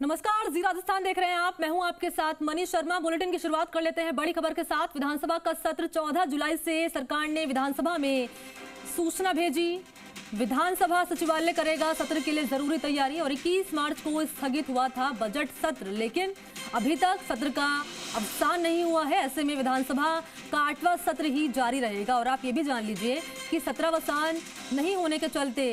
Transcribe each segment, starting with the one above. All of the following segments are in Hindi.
नमस्कार, जी राजस्थान देख रहे हैं आप। मैं हूं आपके साथ मनीष शर्मा। बुलेटिन की शुरुआत कर लेते हैं बड़ी खबर के साथ। विधानसभा का सत्र 14 जुलाई से सरकार ने विधानसभा में सूचना भेजी। विधानसभा सचिवालय करेगा सत्र के लिए जरूरी तैयारी और 21 मार्च को स्थगित हुआ था बजट सत्र, लेकिन अभी तक सत्र का अवसान नहीं हुआ है। ऐसे में विधानसभा का 8वां सत्र ही जारी रहेगा। और आप ये भी जान लीजिए कि सत्रावसान नहीं होने के चलते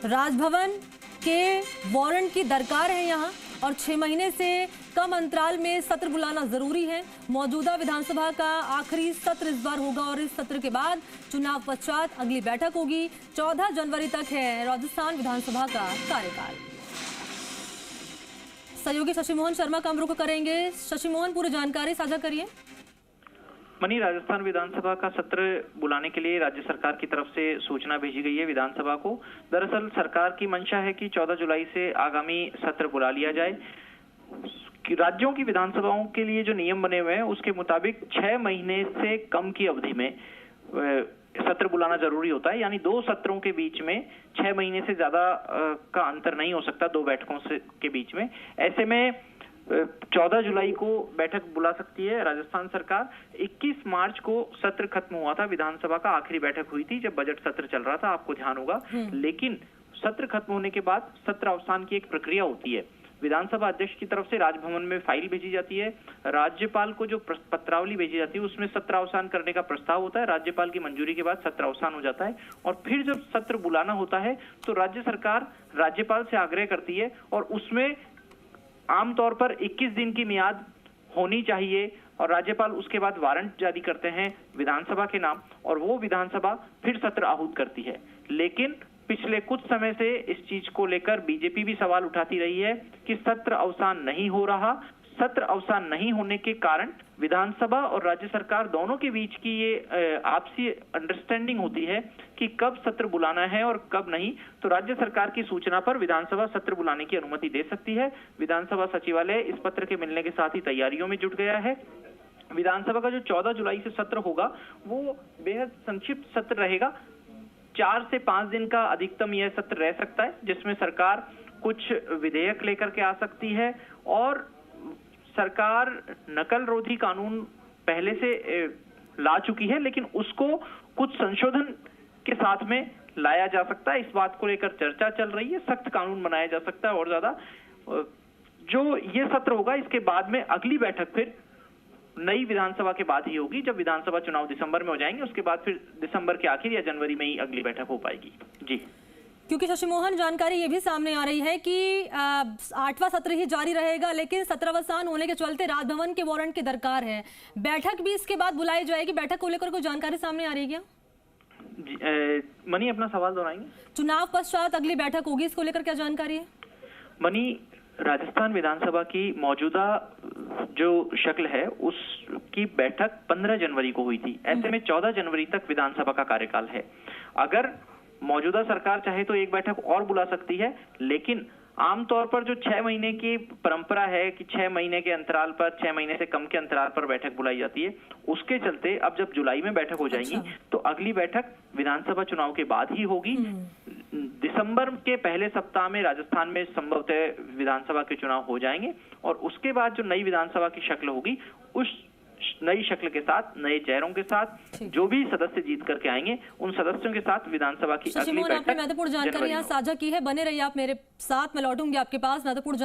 राजभवन के वारंट की दरकार है यहाँ, और 6 महीने से कम अंतराल में सत्र बुलाना जरूरी है। मौजूदा विधानसभा का आखिरी सत्र इस बार होगा और इस सत्र के बाद चुनाव पश्चात अगली बैठक होगी। 14 जनवरी तक है राजस्थान विधानसभा का कार्यकाल। सहयोगी शशि मोहन शर्मा का हम रुख करेंगे। शशि मोहन, पूरी जानकारी साझा करिए। मनी, राजस्थान विधानसभा का सत्र बुलाने के लिए राज्य सरकार की तरफ से सूचना भेजी गई है विधानसभा को। दरअसल सरकार की मंशा है कि 14 जुलाई से आगामी सत्र बुला लिया जाए। राज्यों की विधानसभाओं के लिए जो नियम बने हुए हैं उसके मुताबिक 6 महीने से कम की अवधि में सत्र बुलाना जरूरी होता है, यानी 2 सत्रों के बीच में 6 महीने से ज्यादा का अंतर नहीं हो सकता 2 बैठकों के बीच में। ऐसे में 14 जुलाई को बैठक बुला सकती है राजस्थान सरकार। 21 मार्च को सत्र खत्म हुआ था, विधानसभा का आखिरी बैठक हुई थी जब बजट सत्र चल रहा था, आपको ध्यान होगा। लेकिन सत्र खत्म होने के बाद सत्र अवसान की एक प्रक्रिया होती है। विधानसभा अध्यक्ष की तरफ से राजभवन में फाइल भेजी जाती है, राज्यपाल को जो पत्रावली भेजी जाती है उसमें सत्र अवसान करने का प्रस्ताव होता है। राज्यपाल की मंजूरी के बाद सत्र अवसान हो जाता है और फिर जब सत्र बुलाना होता है तो राज्य सरकार राज्यपाल से आग्रह करती है और उसमें आमतौर पर 21 दिन की मियाद होनी चाहिए और राज्यपाल उसके बाद वारंट जारी करते हैं विधानसभा के नाम और वो विधानसभा फिर सत्र आहूत करती है। लेकिन पिछले कुछ समय से इस चीज को लेकर बीजेपी भी सवाल उठाती रही है कि सत्र अवसान नहीं हो रहा। सत्र अवसान नहीं होने के कारण विधानसभा और राज्य सरकार दोनों के बीच की ये आपसी अंडरस्टैंडिंग होती है कि कब सत्र बुलाना है और कब नहीं। तो राज्य सरकार की सूचना पर विधानसभा सत्र बुलाने की अनुमति दे सकती है। विधानसभा सचिवालय इस पत्र के मिलने के साथ ही तैयारियों में जुट गया है। विधानसभा का जो 14 जुलाई से सत्र होगा वो बेहद संक्षिप्त सत्र रहेगा। 4 से 5 दिन का अधिकतम यह सत्र रह सकता है, जिसमें सरकार कुछ विधेयक लेकर के आ सकती है और सरकार नकल रोधी कानून पहले से ला चुकी है, लेकिन उसको कुछ संशोधन के साथ में लाया जा सकता है। इस बात को लेकर चर्चा चल रही है। सख्त कानून बनाया जा सकता है और ज्यादा। जो ये सत्र होगा इसके बाद में अगली बैठक फिर नई विधानसभा के बाद ही होगी, जब विधानसभा चुनाव दिसंबर में हो जाएंगे। उसके बाद फिर दिसंबर के आखिर या जनवरी में ही अगली बैठक हो पाएगी। जी, क्योंकि शशि मोहन, जानकारी ये भी सामने आ रही है कि 8वां सत्र ही जारी रहेगा, लेकिन सत्रावसान होने के चलते राजभवन के वारंट की दरकार है। बैठक भी इसके बाद बुलाई जाएगी। बैठक को लेकर कोई जानकारी सामने आ रही है क्या? मनी, अपना सवाल दोहराएंगे। चुनाव पश्चात अगली बैठक होगी, इसको लेकर क्या जानकारी है? मनी, राजस्थान विधानसभा की मौजूदा जो शक्ल है उसकी बैठक 15 जनवरी को हुई थी। ऐसे में 14 जनवरी तक विधानसभा का कार्यकाल है। अगर मौजूदा सरकार चाहे तो एक बैठक और बुला सकती है, लेकिन आमतौर पर जो 6 महीने की परंपरा है कि 6 महीने के अंतराल पर, 6 महीने से कम के अंतराल पर बैठक बुलाई जाती है, उसके चलते अब जब जुलाई में बैठक हो जाएगी तो अगली बैठक विधानसभा चुनाव के बाद ही होगी। दिसंबर के पहले सप्ताह में राजस्थान में संभवतः विधानसभा के चुनाव हो जाएंगे और उसके बाद जो नई विधानसभा की शक्ल होगी उस नई शक्ल के साथ, नए चेहरों के साथ, जो भी सदस्य जीत करके आएंगे उन सदस्यों के साथ विधानसभा की अगली बैठक। आपने महत्वपूर्ण जानकारी यहाँ साझा की है। बने रहिए आप मेरे साथ, मैं लौटूंगी आपके पास। महत्वपूर्ण